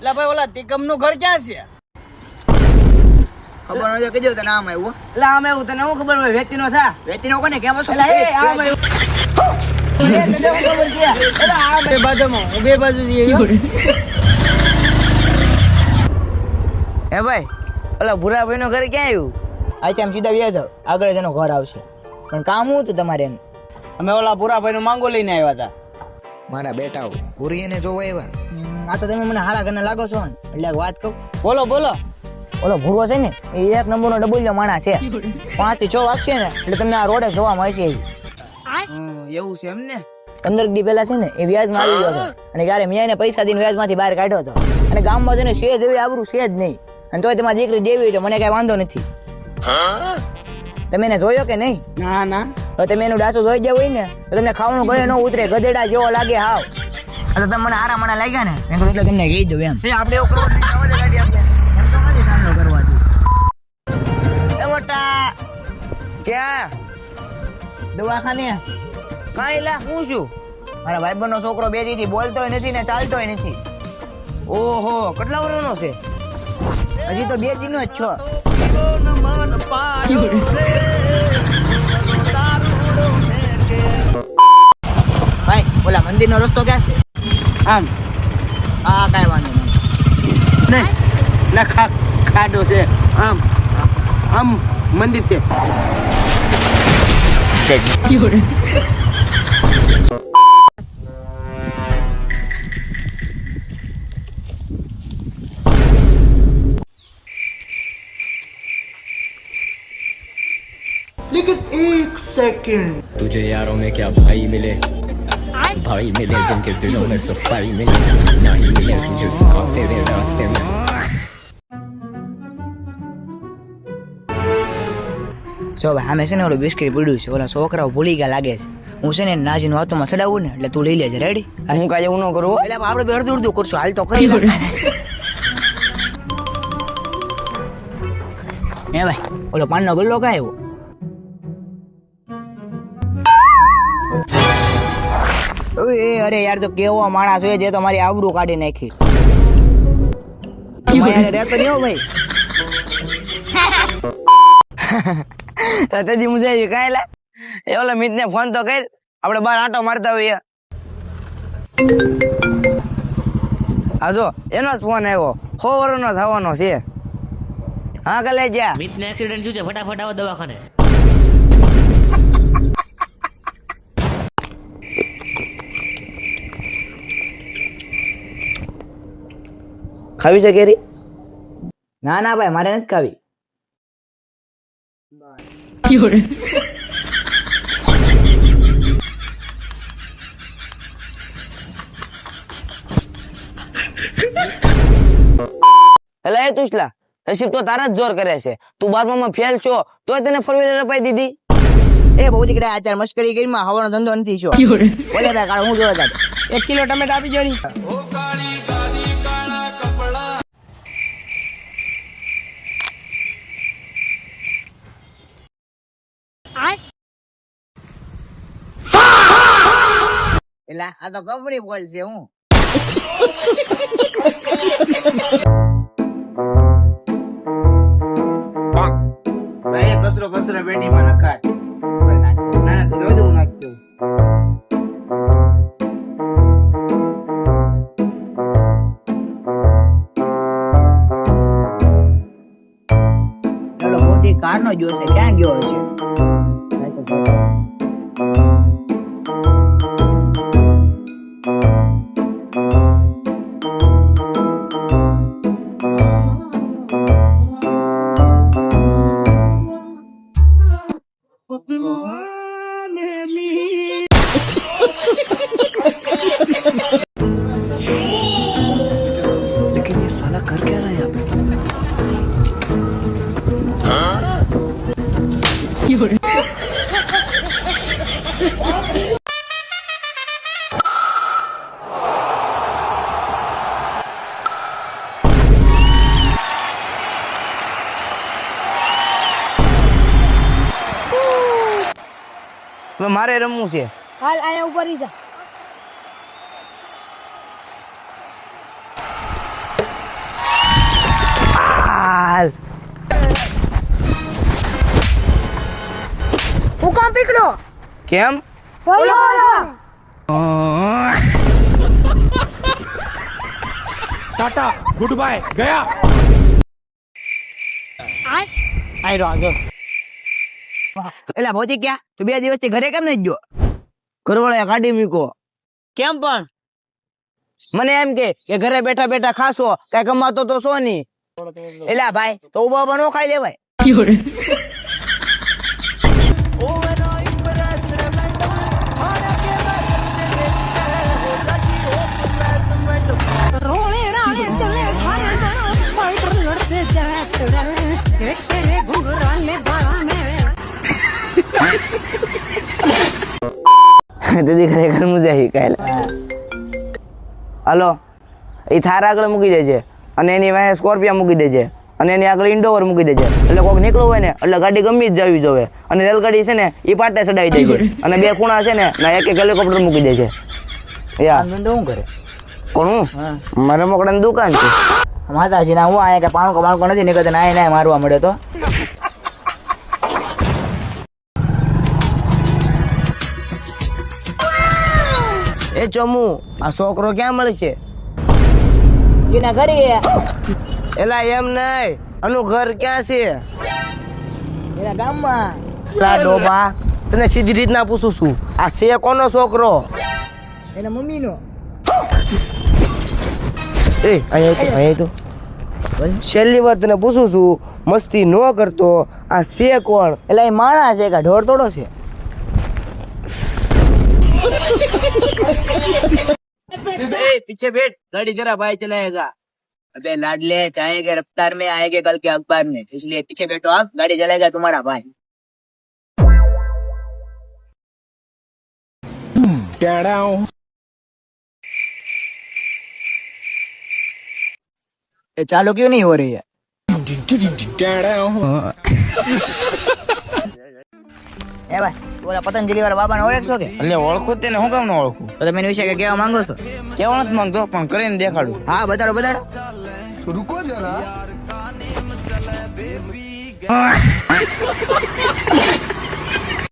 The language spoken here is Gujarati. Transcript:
એટલે ભાઈ ઓલા તિકમ નું ઘર ક્યાં છે? ખબર ન કીધું તને આમ આવ્યું એટલે આમ એવું તને હું ખબર હોય વેચી નો થા વેચી નો કોને કેમ છો આમ આવ્યું બે બાજુમાં હું બે બાજુ હે ભાઈ ઓલા ભૂરાભાઈ નું ઘર ક્યાં આવ્યું? આમ સીધા વ્યા જાવ આગળ તેનો ઘર આવશે પણ કામ શું હતું તમારે એનું અમે ઓલા ભૂરાભાઈ નું માંગો લઈને આવ્યા હતા. મારા બેટા પૂરીને જોવા આવ્યા. આ તો તમે મને હારા ઘરના લાગો છો ને એટલે એક વાત કહું બોલો બોલો. ઓલો ભૂરો છે ને એ એક નંબરનો ડબુલિયો માણસ છે 5 થી 6 વાગશે ને એટલે તમને આ રોડે જોવા મળશે. એવું છે એમ ને? 15 દી પહેલા છે ને એ વ્યાજમાં આવી ગયો હતો અને ત્યારે મેં એને પૈસા દઈને વ્યાજમાંથી બહાર કાઢ્યો હતો અને ગામમાં જઈને સેજ એવી આબરૂ છે જ નહીં અને તોય તમારી દીકરી દેવી હોય તો મને કઈ વાંધો નથી. તમે એને જોયો કે નહીં? ના ના. હવે તમે એનું ડાસું જોઈ ગયા હોય ને તો તમને ખાવાનું ગળે ન ઉતરે ગધેડા જેવો લાગે હાવ. તો તમે મને હારા મણા લાગ્યા ને મેં કીધું એટલે તમને કહી દઉં એમ. આપણે એવું કરવા ગાડી આપણે એમ તો નથી સામનો કરવા દઉં. એ મોટા ક્યાં દવાખાને કાંઈ લા હું છું? મારા ભાઈબંધનો છોકરો 2 દીથી બોલતોય નથી ને ચાલતોય નથી. ઓહો કેટલા વર્ષનો છે? હજી તો 2 દીનો જ છો. ભાઈ ઓલા મંદિરનો રસ્તો ક્યાં છે? આમ હા કાંઈ વાંધો નહીં. ના ખાડો છે આમ આમ મંદિર છે. लेकिन 1 सेकंड तुझे यारों में क्या भाई मिले, भाई मिले जिनके दिलों में सफाई मिले, ना ही मिले तुझे उसका तेरे रास्ते में. જો ભાઈ આમે છે ને ઓલું બિસ્કિટ પીડ્યું છે ઓલા છોકરાઓ ભૂલી ગયા લાગે છે. હું છે ને નાજીનો હાથમાં ચડાવું ને એટલે તું લઈ લેજે. રેડી? હું કાંઈ એવું ન કરું. એટલે આપણે બે અડધું અડધું કરશું. હાલ તો કરી લે. હે ભાઈ ઓલો પાનનો ગલ્લો કાંઈ આવ્યો? એ અરે યાર તો કેવો માણસ હોય જે તો મારી આબરૂ કાઢી નાખી. રહેતો નહીં હો ભાઈ. તેથી મુજે આવી કાંઈ લા એ ઓલા મિતને ફોન તો કર આપણે બહાર આંટો મારતા હોઈએ. હા જો એનો જ ફોન આવ્યો 100 વર્ષનો થવાનો છે. હા કલે જા મિતને એક્સિડન્ટ થયું છે ફટાફટ આવો દવાખાને. ખાવી છે કેરી? ના ના ભાઈ મારે નથી ખાવી. એટલે એ તુસલા નસીબ તો તારા જ જોર કરે છે. તું 12માં ફેલ છો તોય તને ફોર વ્હીલર અપાઈ દીધી. એ બહુ દીકરા આચાર મસ્કરી કરી માં હવાનો ધંધો નથી છો. બોલે ભાઈ કાળ હું જોવા જાતો 1 કિલો ટમેટા આપી જો ની. એટલે આ તો કપડી બોલ છે હું. ભાઈ કચરો પેટીમાં નખાય. ના તો રોજ હું નાખતો. ચાલો મોતી કારનો જોશે ક્યાં ગયો હશે? लेकिन ये साला कर क्या रहा है यहाँ पे? મારે રમવું છે. હાલ આયા ઉપર ઈ જા. નીકળો. કેમ? બોલો. टाटा गुड बाय गया આઈ રહ્યો જો. એલા પહોંચી ગયા તું 2 દિવસથી ઘરે કેમ નથી ગયો? ઘરવાળાએ કાઢી મૂકો. કેમ પણ? મને એમ કે ઘરે બેઠા બેઠા ખાશો કઈ કમાતો તો છો નહીં. એલા ભાઈ તો ઉભા ઉભા નો ખાઈ લેવાય. દીદી ખરેખર મજા આવી કાલે. હાલો એ થાર આગળ મૂકી દેજે અને એની વાહે સ્કોર્પિયો મૂકી દેજે અને એની આગળ ઇન્ડોવર મૂકી દેજે એટલે કોઈક નીકળવું હોય ને એટલે ગાડી ગમી જ જવી જોવે અને રેલગાડી છે ને એ પાટે ચડાવી દેજે અને 2 ખૂણા છે ને ના એક હેલિકોપ્ટર મૂકી દેજે. યા ધંધો શું કરે? કોણ હું? મારા મકડાની દુકાન છે. માતાજી ના હું આયા કે પાણકો બાણકો નથી નીકળતો ને આય મારવા મળે તો. એ ચમુ આ છોકરો ક્યાં મળશે? એના ઘરે એલા એમ નહીં આનું ઘર ક્યાં છે? એના ગામમાં. લા ડોબા તને સીધી રીતના પૂછું છું આ છે કોનો છોકરો? એના મમ્મીનો. એ અહીંયા તો છેલ્લી વાર તને પૂછું છું મસ્તી ન કરતો આ છે કોણ? એટલે એ માણસ છે કે ઢોર તોડો છે? पीछे बैठ गाड़ी जरा भाई चलाएगा अबे लाडले जाएंगे रफ्तार में आएंगे कल के अखबार में इसलिए पीछे बैठो आप गाड़ी चलाएगा तुम्हारा भाई ये चालू क्यों नहीं हो रही है? એ ભાઈ ઓલા પતંજલિ વાળા બાબાને ઓળખશો કે? એટલે ઓળખું તેને હું કામ ન ઓળખું? તો તમે એની વિશે કઈ કહેવા માંગો છો? કેવો નથી માંગતો પણ કરીને દેખાડું. હા બતાડો બતાડો. रुको जरा